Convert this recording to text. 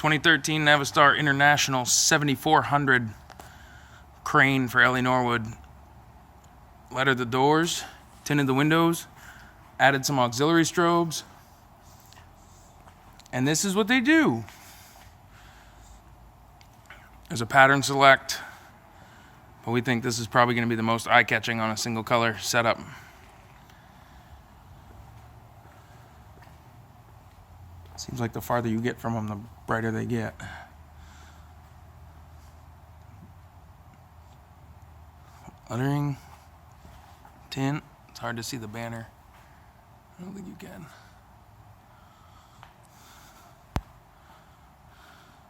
2013 Navistar International 7400 crane for Ellie Norwood. Lettered the doors, tinted the windows, added some auxiliary strobes, and this is what they do. There's a pattern select, but we think this is probably going to be the most eye-catching on a single color setup. Seems like the farther you get from them, the brighter they get. Lettering, tint. It's hard to see the banner. I don't think you can.